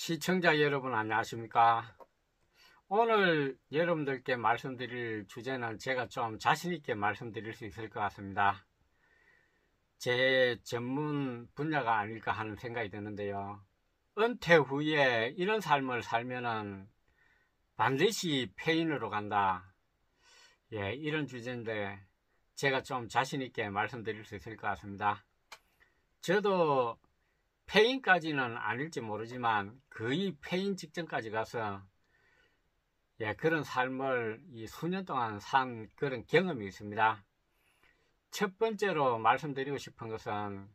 시청자 여러분 안녕하십니까? 오늘 여러분들께 말씀드릴 주제는 제가 좀 자신있게 말씀드릴 수 있을 것 같습니다. 제 전문 분야가 아닐까 하는 생각이 드는데요. 은퇴 후에 이런 삶을 살면은 반드시 폐인으로 간다. 이런 주제인데 제가 좀 자신있게 말씀드릴 수 있을 것 같습니다. 저도 폐인까지는 아닐지 모르지만 거의 폐인 직전까지 가서 그런 삶을 수년 동안 산 그런 경험이 있습니다. 첫 번째로 말씀드리고 싶은 것은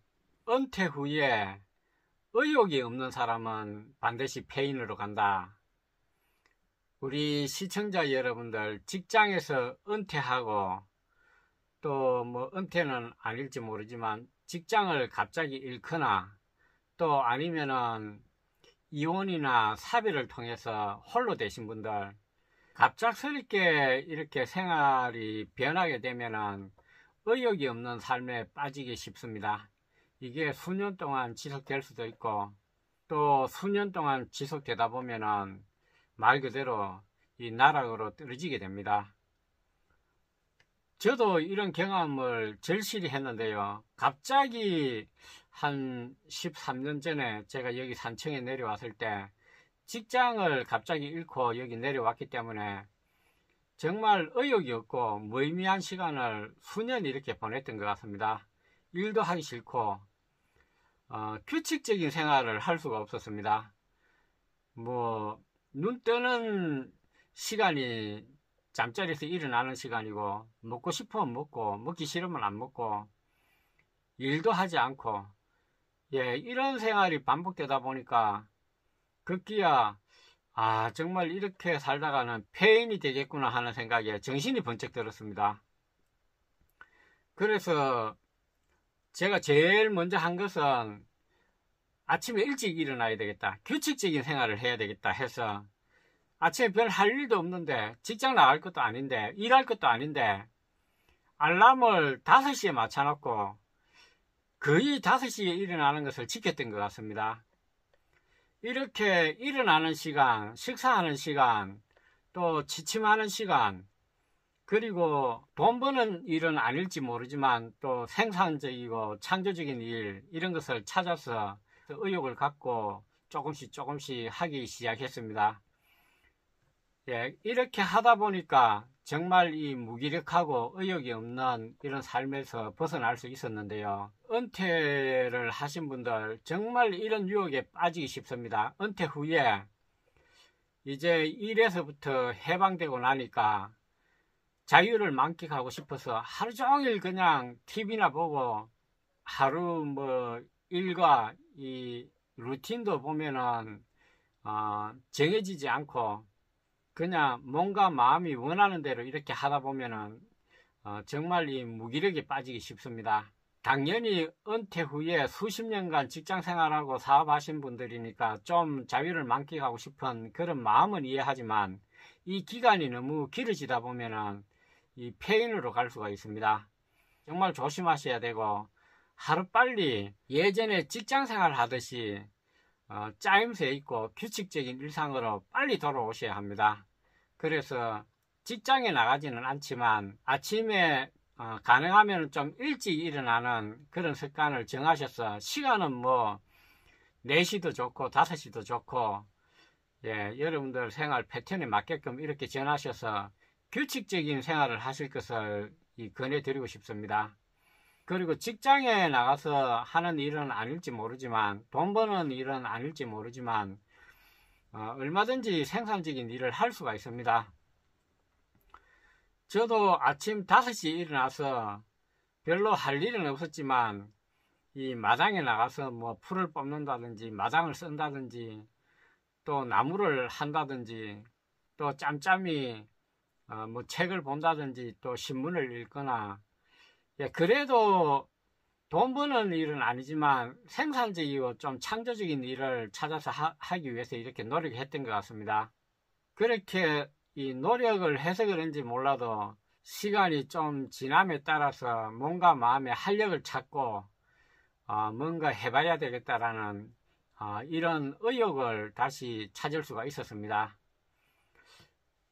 은퇴 후에 의욕이 없는 사람은 반드시 폐인으로 간다. 우리 시청자 여러분들 직장에서 은퇴하고 또 은퇴는 아닐지 모르지만 직장을 갑자기 잃거나 또 아니면은 이혼이나 사별을 통해서 홀로 되신 분들, 갑작스럽게 이렇게 생활이 변하게 되면은 의욕이 없는 삶에 빠지기 쉽습니다. 이게 수년 동안 지속될 수도 있고 또 수년 동안 지속되다 보면은 말 그대로 이 나락으로 떨어지게 됩니다. 저도 이런 경험을 절실히 했는데요. 갑자기 한 13년 전에 제가 여기 산청에 내려왔을 때 직장을 갑자기 잃고 여기 내려왔기 때문에 정말 의욕이 없고 무의미한 시간을 수년 이렇게 보냈던 것 같습니다. 일도 하기 싫고 규칙적인 생활을 할 수가 없었습니다. 눈 뜨는 시간이 잠자리에서 일어나는 시간이고 먹고 싶으면 먹고 먹기 싫으면 안 먹고 일도 하지 않고 이런 생활이 반복되다 보니까 급기야 정말 이렇게 살다가는 폐인이 되겠구나 하는 생각에 정신이 번쩍 들었습니다. 그래서 제가 제일 먼저 한 것은 아침에 일찍 일어나야 되겠다, 규칙적인 생활을 해야 되겠다 해서 아침에 별 할 일도 없는데 직장 나갈 것도 아닌데 일할 것도 아닌데 알람을 5시에 맞춰놓고 거의 5시에 일어나는 것을 지켰던 것 같습니다. 이렇게 일어나는 시간, 식사하는 시간, 또 취침하는 시간, 그리고 돈 버는 일은 아닐지 모르지만 또 생산적이고 창조적인 일, 이런 것을 찾아서 의욕을 갖고 조금씩 하기 시작했습니다. 이렇게 하다 보니까 정말 이 무기력하고 의욕이 없는 이런 삶에서 벗어날 수 있었는데요. 은퇴를 하신 분들 정말 이런 유혹에 빠지기 쉽습니다. 은퇴 후에 이제 일에서부터 해방되고 나니까 자유를 만끽하고 싶어서 하루 종일 그냥 TV나 보고 하루 일과 이 루틴도 보면은 정해지지 않고 그냥 뭔가 마음이 원하는 대로 이렇게 하다 보면은 정말 이 무기력에 빠지기 쉽습니다. 당연히 은퇴 후에 수십 년간 직장 생활하고 사업하신 분들이니까 좀 자유를 만끽하고 싶은 그런 마음은 이해하지만 이 기간이 너무 길어지다 보면은 이 폐인으로 갈 수가 있습니다. 정말 조심하셔야 되고 하루빨리 예전에 직장 생활 하듯이 짜임새 있고 규칙적인 일상으로 빨리 돌아오셔야 합니다. 그래서 직장에 나가지는 않지만 아침에 가능하면 좀 일찍 일어나는 그런 습관을 정하셔서 시간은 4시도 좋고 5시도 좋고 여러분들 생활 패턴에 맞게끔 이렇게 정하셔서 규칙적인 생활을 하실 것을 권해드리고 싶습니다. 그리고 직장에 나가서 하는 일은 아닐지 모르지만 돈 버는 일은 아닐지 모르지만 얼마든지 생산적인 일을 할 수가 있습니다. 저도 아침 5시에 일어나서 별로 할 일은 없었지만 이 마당에 나가서 풀을 뽑는다든지 마당을 쓴다든지 또 나무를 한다든지 또 짬짬이 책을 본다든지 또 신문을 읽거나 그래도 돈 버는 일은 아니지만 생산적이고 좀 창조적인 일을 찾아서 하기 위해서 이렇게 노력했던 것 같습니다. 그렇게 이 노력을 해서 그런지 몰라도 시간이 좀 지남에 따라서 뭔가 마음에 활력을 찾고 뭔가 해봐야 되겠다라는 이런 의욕을 다시 찾을 수가 있었습니다.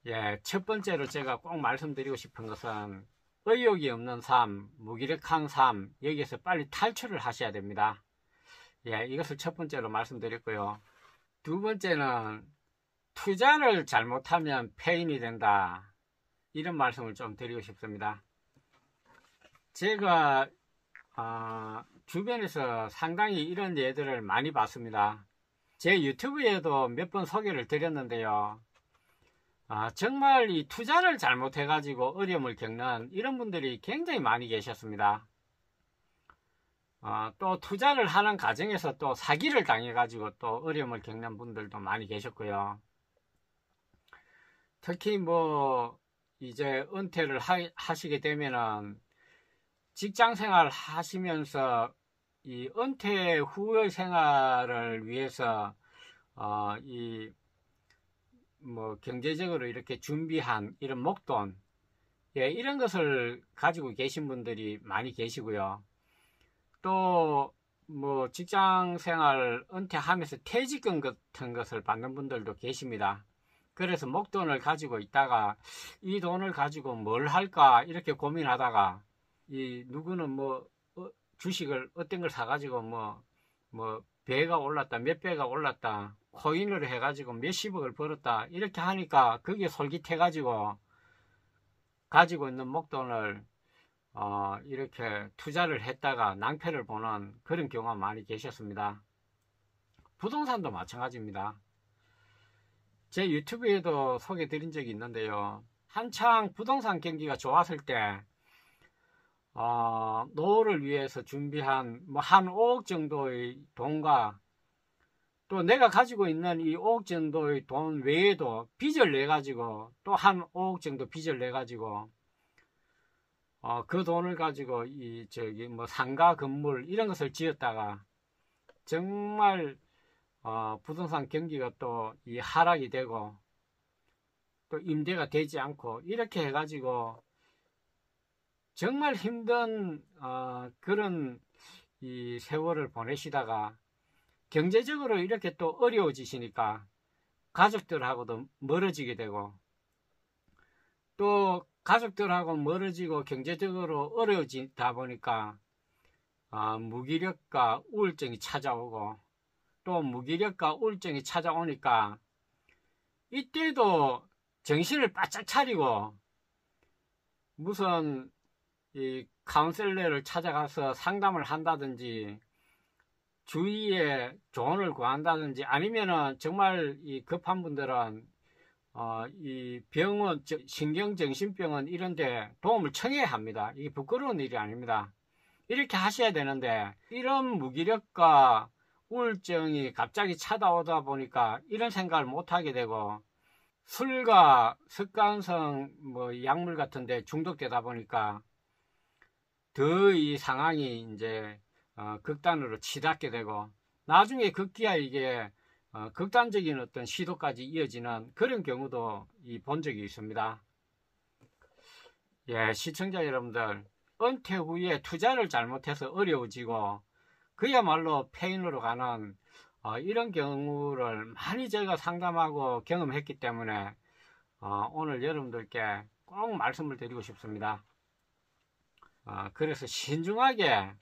예, 첫 번째로 제가 꼭 말씀드리고 싶은 것은 의욕이 없는 삶, 무기력한 삶, 여기에서 빨리 탈출을 하셔야 됩니다. 예, 이것을 첫 번째로 말씀드렸고요. 두 번째는 투자를 잘못하면 폐인이 된다. 이런 말씀을 좀 드리고 싶습니다. 제가 주변에서 상당히 이런 예들을 많이 봤습니다. 제 유튜브에도 몇 번 소개를 드렸는데요. 정말 이 투자를 잘못해가지고 어려움을 겪는 이런 분들이 굉장히 많이 계셨습니다. 또 투자를 하는 과정에서 또 사기를 당해가지고 또 어려움을 겪는 분들도 많이 계셨고요. 특히 뭐 이제 은퇴를 하시게 되면은 직장생활 하시면서 이 은퇴 후의 생활을 위해서 뭐 경제적으로 이렇게 준비한 이런 목돈, 예, 이런 것을 가지고 계신 분들이 많이 계시고요. 또 뭐 직장생활 은퇴하면서 퇴직금 같은 것을 받는 분들도 계십니다. 그래서 목돈을 가지고 있다가 이 돈을 가지고 뭘 할까 이렇게 고민하다가 이 누구는 뭐 주식을 어떤 걸 사가지고 뭐 배가 올랐다, 몇 배가 올랐다, 코인으로 해가지고 몇십억을 벌었다 이렇게 하니까 거기에 솔깃해가지고 가지고 있는 목돈을 이렇게 투자를 했다가 낭패를 보는 그런 경우가 많이 계셨습니다. 부동산도 마찬가지입니다. 제 유튜브에도 소개 드린 적이 있는데요. 한창 부동산 경기가 좋았을 때 노후를 위해서 준비한 뭐 한 5억 정도의 돈과 또 내가 가지고 있는 이 5억 정도의 돈 외에도 빚을 내 가지고 또 한 5억 정도 빚을 내 가지고 그 돈을 가지고 뭐 상가 건물 이런 것을 지었다가 정말 부동산 경기가 또 이 하락이 되고 또 임대가 되지 않고 이렇게 해가지고 정말 힘든 그런 이 세월을 보내시다가 경제적으로 이렇게 또 어려워지시니까 가족들하고도 멀어지게 되고 또 가족들하고 멀어지고 경제적으로 어려워지다 보니까 무기력과 우울증이 찾아오고 또 무기력과 우울증이 찾아오니까 이때도 정신을 바짝 차리고 무슨 이 카운셀러를 찾아가서 상담을 한다든지 주위에 조언을 구한다든지 아니면은 정말 이 급한 분들은 이 병원, 신경정신병원 이런데 도움을 청해야 합니다. 이게 부끄러운 일이 아닙니다. 이렇게 하셔야 되는데 이런 무기력과 우울증이 갑자기 찾아오다 보니까 이런 생각을 못하게 되고 술과 습관성 뭐 약물 같은데 중독되다 보니까 더 이 상황이 이제 극단으로 치닫게 되고 나중에 급기야 이게 극단적인 어떤 시도까지 이어지는 그런 경우도 본 적이 있습니다. 예, 시청자 여러분들, 은퇴 후에 투자를 잘못해서 어려워지고 그야말로 폐인으로 가는 이런 경우를 많이 제가 상담하고 경험했기 때문에 오늘 여러분들께 꼭 말씀을 드리고 싶습니다. 그래서 신중하게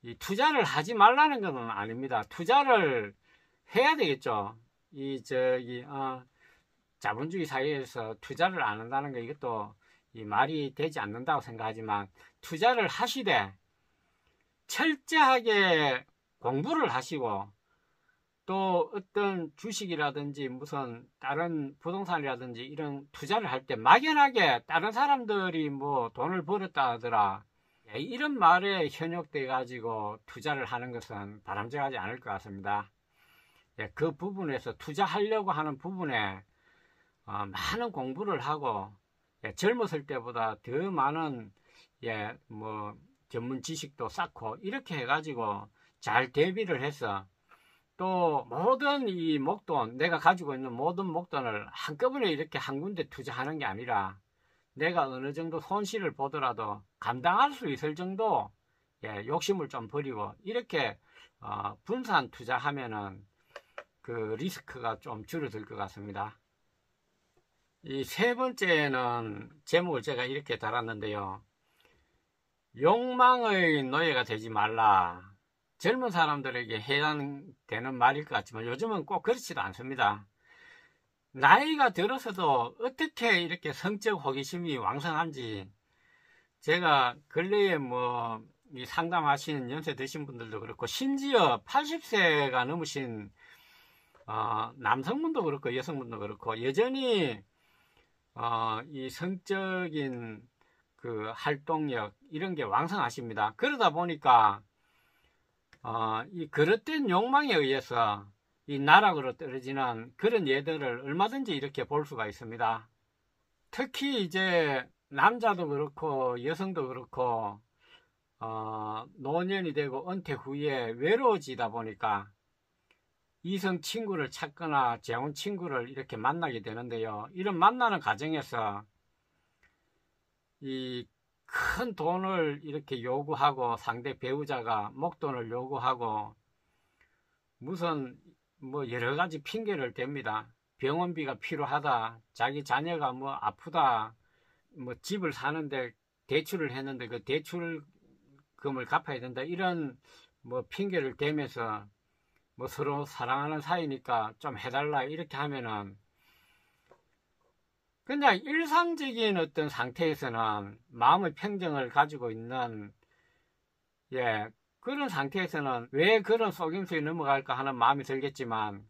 이 투자를 하지 말라는 것은 아닙니다. 투자를 해야 되겠죠. 자본주의 사회에서 투자를 안 한다는 거 이것도 말이 되지 않는다고 생각하지만 투자를 하시되 철저하게 공부를 하시고 또 어떤 주식이라든지 무슨 다른 부동산이라든지 이런 투자를 할 때 막연하게 다른 사람들이 뭐 돈을 벌었다 하더라 이런 말에 현혹돼 가지고 투자를 하는 것은 바람직하지 않을 것 같습니다. 그 부분에서 투자하려고 하는 부분에 많은 공부를 하고 젊었을 때보다 더 많은 뭐 전문 지식도 쌓고 이렇게 해가지고 잘 대비를 해서 또 모든 이 목돈, 내가 가지고 있는 모든 목돈을 한꺼번에 이렇게 한 군데 투자하는 게 아니라 내가 어느 정도 손실을 보더라도 감당할 수 있을 정도 욕심을 좀 버리고 이렇게 분산 투자하면은 그 리스크가 좀 줄어들 것 같습니다. 이 세 번째는 제목을 제가 이렇게 달았는데요. 욕망의 노예가 되지 말라. 젊은 사람들에게 해당되는 말일 것 같지만 요즘은 꼭 그렇지도 않습니다. 나이가 들어서도 어떻게 이렇게 성적 호기심이 왕성한지 제가 근래에 이 상담하시는 연세 드신 분들도 그렇고 심지어 80세가 넘으신 남성분도 그렇고 여성분도 그렇고 여전히 이 성적인 그 활동력 이런 게 왕성하십니다. 그러다 보니까 이 그릇된 욕망에 의해서 이 나락으로 떨어지는 그런 예들을 얼마든지 이렇게 볼 수가 있습니다. 특히 이제 남자도 그렇고 여성도 그렇고 노년이 되고 은퇴 후에 외로워지다 보니까 이성 친구를 찾거나 재혼 친구를 이렇게 만나게 되는데요. 이런 만나는 과정에서 이 큰 돈을 이렇게 요구하고 상대 배우자가 목돈을 요구하고 무슨 여러 가지 핑계를 댑니다. 병원비가 필요하다, 자기 자녀가 아프다, 집을 사는데 대출을 했는데 그 대출금을 갚아야 된다, 이런 핑계를 대면서 서로 사랑하는 사이니까 좀 해달라 이렇게 하면은 그냥 일상적인 어떤 상태에서는 마음의 평정을 가지고 있는 그런 상태에서는 왜 그런 속임수에 넘어갈까 하는 마음이 들겠지만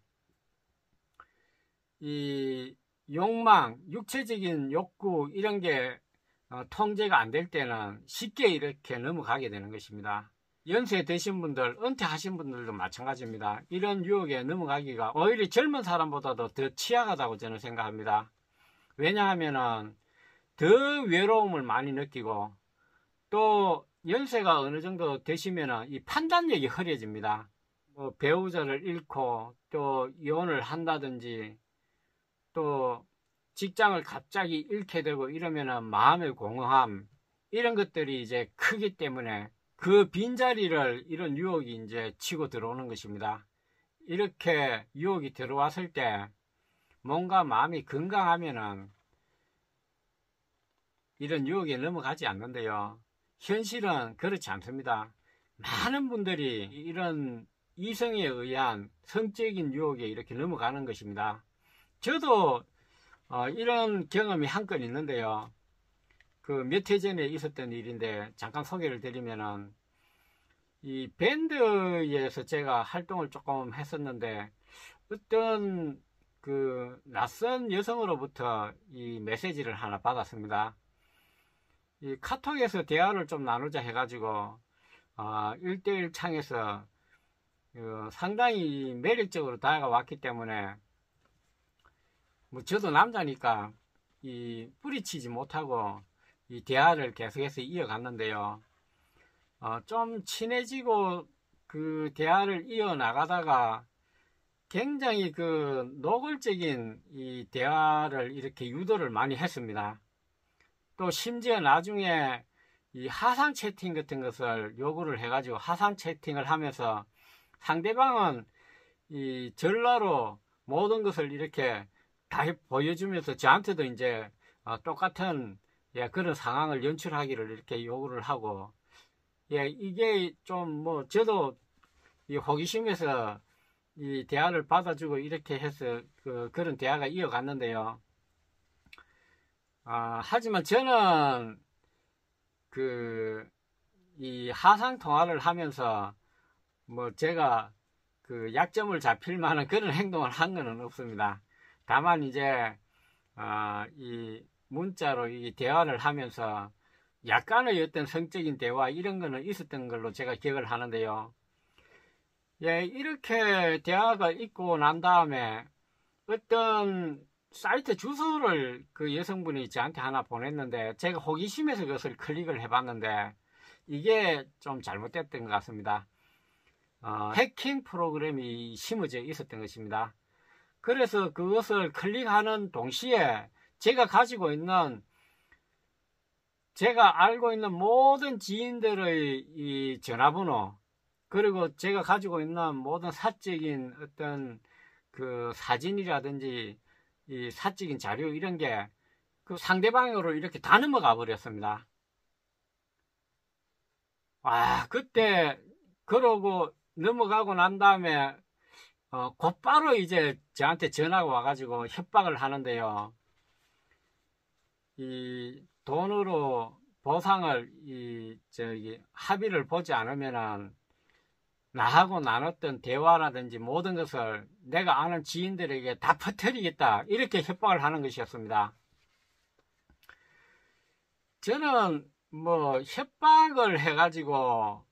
이 욕망, 육체적인 욕구 이런 게 통제가 안 될 때는 쉽게 이렇게 넘어가게 되는 것입니다. 연세 드신 분들, 은퇴하신 분들도 마찬가지입니다. 이런 유혹에 넘어가기가 오히려 젊은 사람보다도 더 취약하다고 저는 생각합니다. 왜냐하면은 더 외로움을 많이 느끼고 또 연세가 어느 정도 되시면은 이 판단력이 흐려집니다. 배우자를 잃고 또 이혼을 한다든지 또 직장을 갑자기 잃게 되고 이러면은 마음의 공허함 이런 것들이 이제 크기 때문에 그 빈자리를 이런 유혹이 이제 치고 들어오는 것입니다. 이렇게 유혹이 들어왔을 때 뭔가 마음이 건강하면은 이런 유혹에 넘어가지 않는데요. 현실은 그렇지 않습니다. 많은 분들이 이런 이성에 의한 성적인 유혹에 이렇게 넘어가는 것입니다. 저도 이런 경험이 한 건 있는데요. 그 몇 해 전에 있었던 일인데 잠깐 소개를 드리면은 이 밴드에서 제가 활동을 조금 했었는데 어떤 그 낯선 여성으로부터 이 메시지를 하나 받았습니다. 이 카톡에서 대화를 좀 나누자 해가지고 1대1 창에서 상당히 매력적으로 다가왔기 때문에 저도 남자니까 이 뿌리치지 못하고 이 대화를 계속해서 이어갔는데요. 좀 친해지고 그 대화를 이어나가다가 굉장히 그 노골적인 이 대화를 이렇게 유도를 많이 했습니다. 또 심지어 나중에 이 하상 채팅 같은 것을 요구를 해가지고 하상 채팅을 하면서 상대방은 이 전라로 모든 것을 이렇게 다 보여주면서 저한테도 이제 똑같은 그런 상황을 연출하기를 이렇게 요구를 하고 이게 좀 저도 이 호기심에서 이 대화를 받아주고 이렇게 해서 그런 대화가 이어갔는데요. 하지만 저는 이 하상 통화를 하면서 제가 그 약점을 잡힐 만한 그런 행동을 한 건 없습니다. 다만 이제 이 문자로 이 대화를 하면서 약간의 어떤 성적인 대화 이런 거는 있었던 걸로 제가 기억을 하는데요. 이렇게 대화가 있고 난 다음에 어떤 사이트 주소를 그 여성분이 저한테 하나 보냈는데 제가 호기심에서 그것을 클릭을 해봤는데 이게 좀 잘못됐던 것 같습니다. 해킹 프로그램이 심어져 있었던 것입니다. 그래서 그것을 클릭하는 동시에 제가 알고 있는 모든 지인들의 이 전화번호, 그리고 제가 가지고 있는 모든 사적인 어떤 그 사진이라든지 이 사적인 자료 이런 게 그 상대방으로 이렇게 다 넘어가 버렸습니다. 그때 그러고 넘어가고 난 다음에 곧바로 이제 저한테 전화가 와가지고 협박을 하는데요. 이 돈으로 보상을 합의를 보지 않으면은 나하고 나눴던 대화라든지 모든 것을 내가 아는 지인들에게 다 퍼뜨리겠다, 이렇게 협박을 하는 것이었습니다. 저는 뭐 협박을 해가지고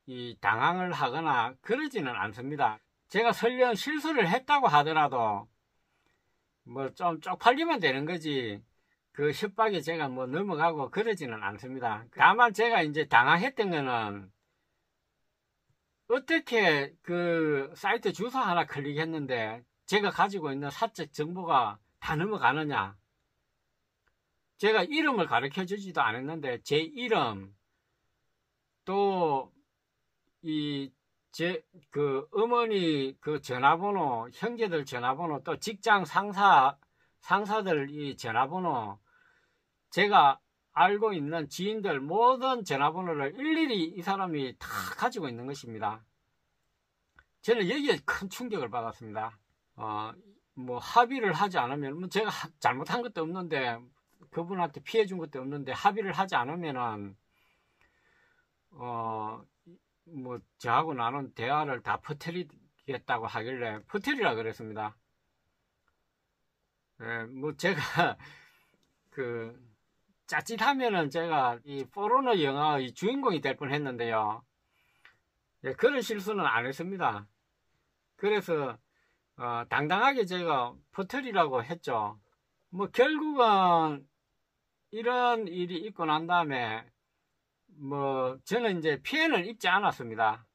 이 당황을 하거나 그러지는 않습니다. 제가 설령 실수를 했다고 하더라도 뭐 좀 쪽팔리면 되는 거지, 그 협박에 제가 뭐 넘어가고 그러지는 않습니다. 다만 제가 이제 당황했던 거는 어떻게 그 사이트 주소 하나 클릭했는데 제가 가지고 있는 사적 정보가 다 넘어가느냐. 제가 이름을 가르쳐 주지도 않았는데 제 이름, 또 그 어머니 그 전화번호, 형제들 전화번호, 또 직장 상사들 이 전화번호, 제가 알고 있는 지인들 모든 전화번호를 일일이 이 사람이 다 가지고 있는 것입니다. 저는 여기에 큰 충격을 받았습니다. 뭐 합의를 하지 않으면, 뭐 제가 잘못한 것도 없는데, 그분한테 피해 준 것도 없는데 합의를 하지 않으면은 뭐 저하고 나눈 대화를 다 퍼뜨리겠다고 하길래 퍼뜨리라 그랬습니다. 뭐 제가 그 짜릿하면은 제가 이 포르노 영화의 주인공이 될 뻔했는데요. 그런 실수는 안 했습니다. 그래서 당당하게 제가 퍼뜨리라고 했죠. 뭐 결국은 이런 일이 있고 난 다음에 뭐 저는 이제 피해는 입지 않았습니다.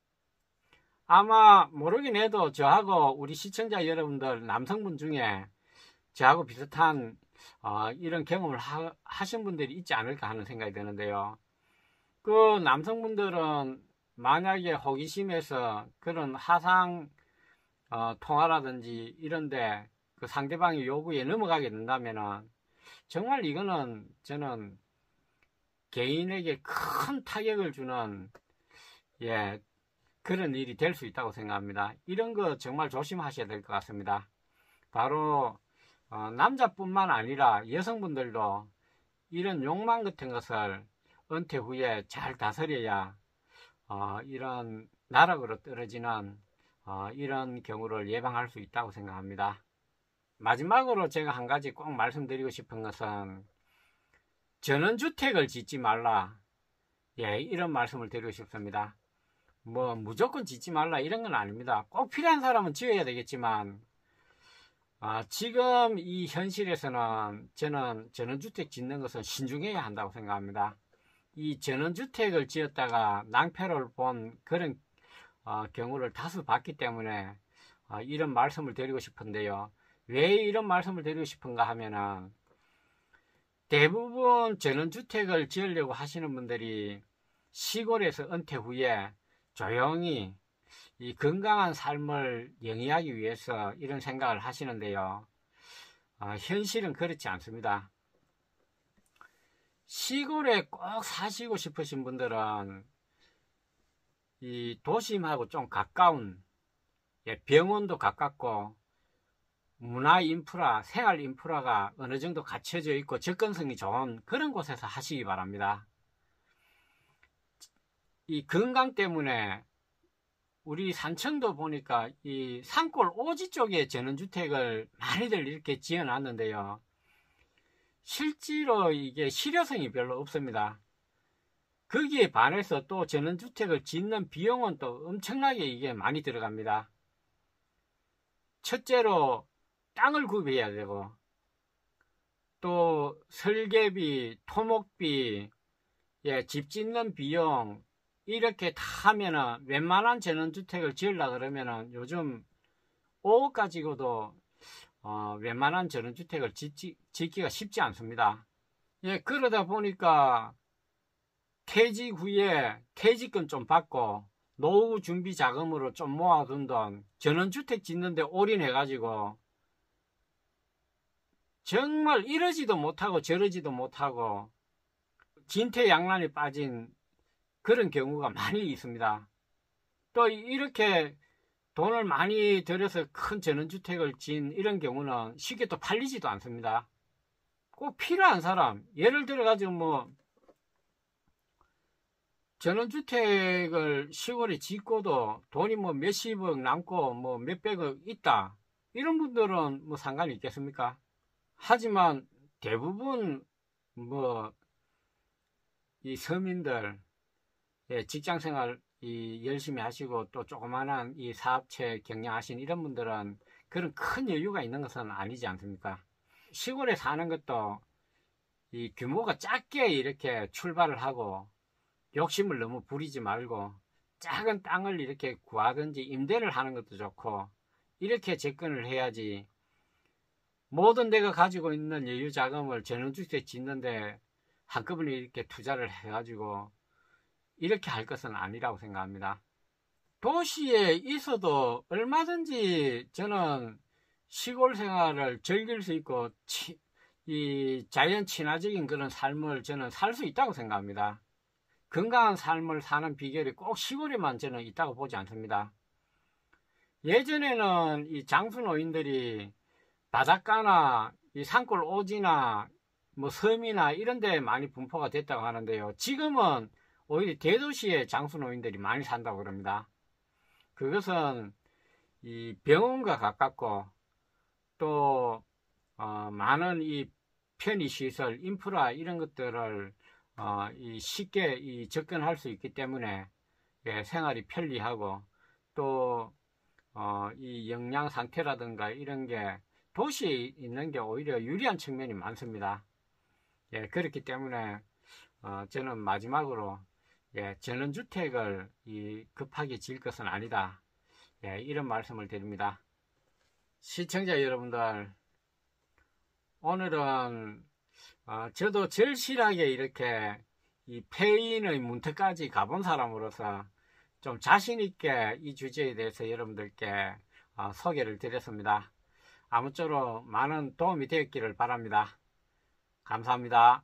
아마 모르긴 해도 저하고 우리 시청자 여러분들 남성분 중에 저하고 비슷한 이런 경험을 하신 분들이 있지 않을까 하는 생각이 드는데요. 그 남성분들은 만약에 호기심에서 그런 하상 통화라든지 이런데 그 상대방의 요구에 넘어가게 된다면은 정말 이거는 저는 개인에게 큰 타격을 주는 그런 일이 될 수 있다고 생각합니다. 이런 거 정말 조심하셔야 될 것 같습니다. 바로 남자뿐만 아니라 여성분들도 이런 욕망 같은 것을 은퇴 후에 잘 다스려야 이런 나락으로 떨어지는 이런 경우를 예방할 수 있다고 생각합니다. 마지막으로 제가 한 가지 꼭 말씀드리고 싶은 것은 전원주택을 짓지 말라, 이런 말씀을 드리고 싶습니다. 뭐 무조건 짓지 말라 이런 건 아닙니다. 꼭 필요한 사람은 지어야 되겠지만 지금 이 현실에서는 저는 전원주택 짓는 것은 신중해야 한다고 생각합니다. 이 전원주택을 지었다가 낭패를 본 그런 경우를 다수 봤기 때문에 이런 말씀을 드리고 싶은데요. 왜 이런 말씀을 드리고 싶은가 하면은 대부분 전원주택을 지으려고 하시는 분들이 시골에서 은퇴 후에 조용히 이 건강한 삶을 영위하기 위해서 이런 생각을 하시는데요. 현실은 그렇지 않습니다. 시골에 꼭 사시고 싶으신 분들은 이 도심하고 좀 가까운, 병원도 가깝고 문화 인프라, 생활 인프라가 어느 정도 갖춰져 있고 접근성이 좋은 그런 곳에서 하시기 바랍니다. 이 건강 때문에 우리 산청도 보니까 이 산골 오지 쪽에 전원주택을 많이들 이렇게 지어 놨는데요. 실제로 이게 실효성이 별로 없습니다. 거기에 반해서 또 전원주택을 짓는 비용은 또 엄청나게 이게 많이 들어갑니다. 첫째로 땅을 구입해야 되고, 또 설계비, 토목비, 집 짓는 비용 이렇게 다 하면은 웬만한 전원주택을 지으려고 그러면은 요즘 5억 가지고도 웬만한 전원주택을 짓기가 쉽지 않습니다. 그러다 보니까 퇴직 후에 퇴직금 좀 받고 노후 준비 자금으로 좀 모아둔 돈 전원주택 짓는데 올인해가지고 정말 이러지도 못하고 저러지도 못하고 진퇴양난에 빠진 그런 경우가 많이 있습니다. 또 이렇게 돈을 많이 들여서 큰 전원주택을 지은 이런 경우는 쉽게 또 팔리지도 않습니다. 꼭 필요한 사람, 예를 들어가지고 뭐 전원주택을 시골에 짓고도 돈이 뭐 몇십억 남고 뭐 몇백억 있다, 이런 분들은 뭐 상관이 있겠습니까? 하지만 대부분 뭐 이 서민들, 직장생활 열심히 하시고 또 조그마한 이 사업체 경영하신 이런 분들은 그런 큰 여유가 있는 것은 아니지 않습니까? 시골에 사는 것도 이 규모가 작게 이렇게 출발을 하고 욕심을 너무 부리지 말고 작은 땅을 이렇게 구하든지 임대를 하는 것도 좋고 이렇게 접근을 해야지, 모든 내가 가지고 있는 여유 자금을 전원주택 짓는데 한꺼번에 이렇게 투자를 해가지고 이렇게 할 것은 아니라고 생각합니다. 도시에 있어도 얼마든지 저는 시골 생활을 즐길 수 있고 이 자연 친화적인 그런 삶을 저는 살 수 있다고 생각합니다. 건강한 삶을 사는 비결이 꼭 시골에만 저는 있다고 보지 않습니다. 예전에는 이 장수노인들이 바닷가나 이 산골 오지나 뭐 섬이나 이런 데 많이 분포가 됐다고 하는데요. 지금은 오히려 대도시에 장수노인들이 많이 산다고 그럽니다. 그것은 이 병원과 가깝고 또 많은 이 편의시설, 인프라 이런 것들을 쉽게 접근할 수 있기 때문에 생활이 편리하고 또 이 영양 상태라든가 이런 게 도시에 있는 게 오히려 유리한 측면이 많습니다. 그렇기 때문에 저는 마지막으로 전원주택을 급하게 지을 것은 아니다, 이런 말씀을 드립니다. 시청자 여러분들, 오늘은 저도 절실하게 이렇게 이 폐인의 문턱까지 가본 사람으로서 좀 자신있게 이 주제에 대해서 여러분들께 소개를 드렸습니다. 아무쪼록 많은 도움이 되었기를 바랍니다. 감사합니다.